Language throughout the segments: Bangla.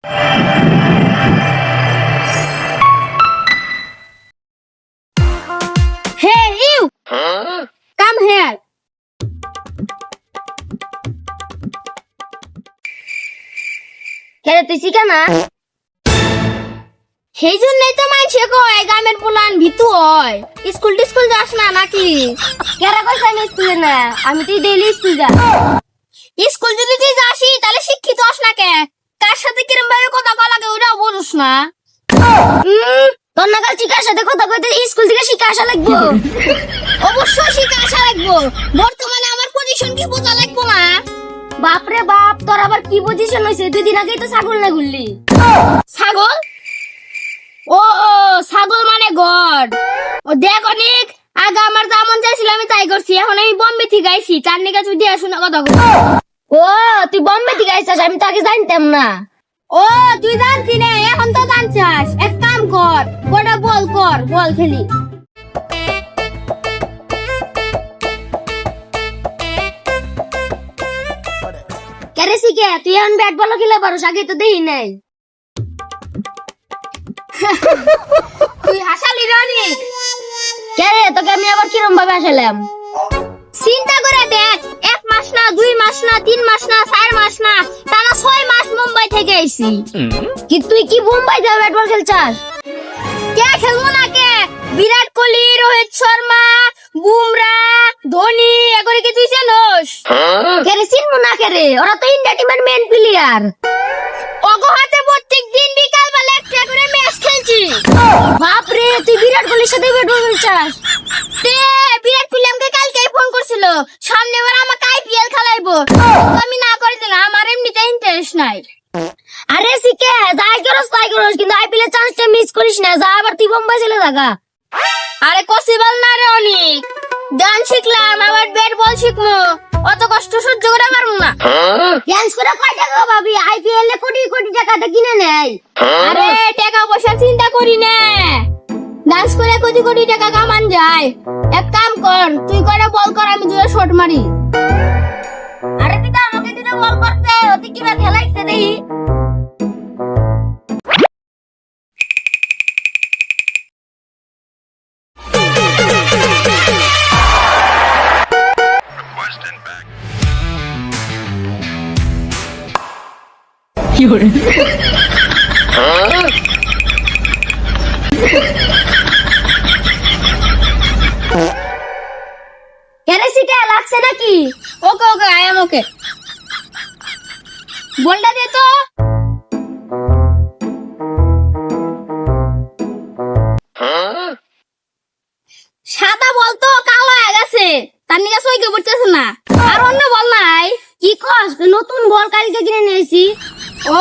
Hey, you! Come here. তুই শিখা না সেই জন্যই তো মানুষে কয় গ্রামের পোলান ভিতু হয়। স্কুল টিস্কুল যাস না নাকি? কেরা কইছ আমি স্কুলে না, আমি তো ডেইলি স্কুল যাই। স্কুল যদি তুই যাসি তাহলে শিক্ষিত হস না কে? কার সাথে কিরম ভাবে কথা বলা লাগে ওটাও বুঝুস না। তোর নাকাল চিকার সাথে কথা কইতে স্কুল থেকে শিখে আসা লাগবো। অবশ্যই শিখে আসা লাগবো। বর্তমানে আমার পজিশন কি বোঝা লাগবো না? বাপরে বাপ, তোর আবার কি পজিশন হইছে? 2 দিন আগেই তো ছাগল না গুললি। ছাগল? ও ছাগল মানে গড। ও দেখ অনেক আগে আমার যেমন চাইছিল আমি তাই করছি। এখন আমি বম্বে থেকে আইছি, তার নিকে তুই দিয়ে শোনা কথা বল। ও তুই বম্বে থেকে আইছিস, আমি তো আগে জানতাম না। ও তুই জানতি না, এখন তো জানছাস। এক কাম কর, গোটা বল কর, বল খেলি। কেরে শিখে তুই এখন ব্যাট বল খেলে পারোস, আগে তো দেখি নাই। তুই হাসালি রানি কেরে? তোকে আমি আবার কিরম ভাবে হাসালাম চিন্তা করে দেখ। 1 মাস না, 2 মাস না, 3 মাস না, 4 মাস না, টানা 6 মাস মুম্বাই থেকে আইছি। কি তুই কি মুম্বাই যা ব্যাট বল খেলছাস? কে খেলবো না কে? বিরাট কোহলি, রোহিত শর্মা, বুমরা, ধোনি, এগুলো কি তুই জানোস? কেরে চিনবো না কেরে? ওরা তো ইন্ডিয়া টিমের মেন প্লেয়ার। ওগো হাতে প্রত্যেক দিন বিকাল বেলা একটা করে ম্যাচ খেলছি। বাপরে, তুই বিরাট কোহলির সাথে ব্যাট বল খেলছাস? তে বিরাট কোহলি আমাকে কালকেই ফোন করছিল, সামনেবার আমাকে আইপিএল খেলাইবো। আমি না করে দিলাম, আমার এমনিতে ইন্টারেস্ট নাই। আরে শিখে যাই করস তাই করস, কিন্তু আইপিএল এর চান্সটা মিস করিস না। যা আবার তুই বোম্বাই চলে থাকা। আরে পসিবল না রে অনেক। ডান্স শিখলাম, আবার ব্যাট বল শিখবো, অত কষ্ট সহ্য করে পারবো না। ডান্স করে কয় টাকা পাবি? আইপিএল এ কোটি কোটি টাকাটা কিনে নেয়। আরে টাকা পয়সা চিন্তা করি না, ডান্স করে কোটি কোটি টাকা কামান যায়। এক কাম কর, তুই করে বল কর, আমি দুটো শট মারি। আরে তুই তো আমাকে দিতে বল করতে, ওতে কিবা খেলাইছে দেখি। লাগছে নাকি? ওকে ওকে, আই এম ওকে। বলটা দে তো। সাদা বল তো কালো হয়ে গেছে, তার নিকে সইকে পড়তেছে না। আর অন্য বল নাই? কি কস? নতুন বল কালকে কিনে নিয়েছি। ও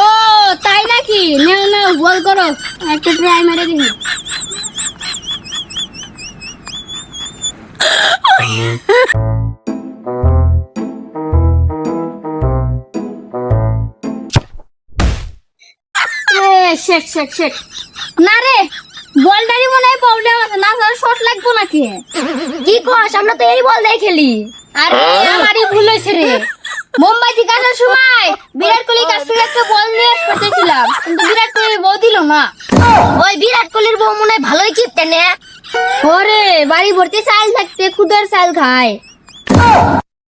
তাই নাকি? নেও নেও, বল করো, একটা ট্রাই মেরে দেখি। শেখ শেখ শেখ না রে, বলটারই মনে হয় প্রবলেম আছে, না শর্ট লাগবো নাকি? কি কস? আমরা তো এই বল দিয়ে খেলি। আরে আমারই ভুল হয়েছে রে। মুম্বাই থেকে আসার সময় বিরাট কোহলির কাছ থেকে একটা বল নিয়ে আসতেছিলাম, কিন্তু বিরাট কোহলির বউ দিল না। ওই বিরাট কোহলির বউ মনে হয় ভালোই কিপটে না। ওরে বাড়ি ভর্তি চাল থাকতে খুদের চাল খায়।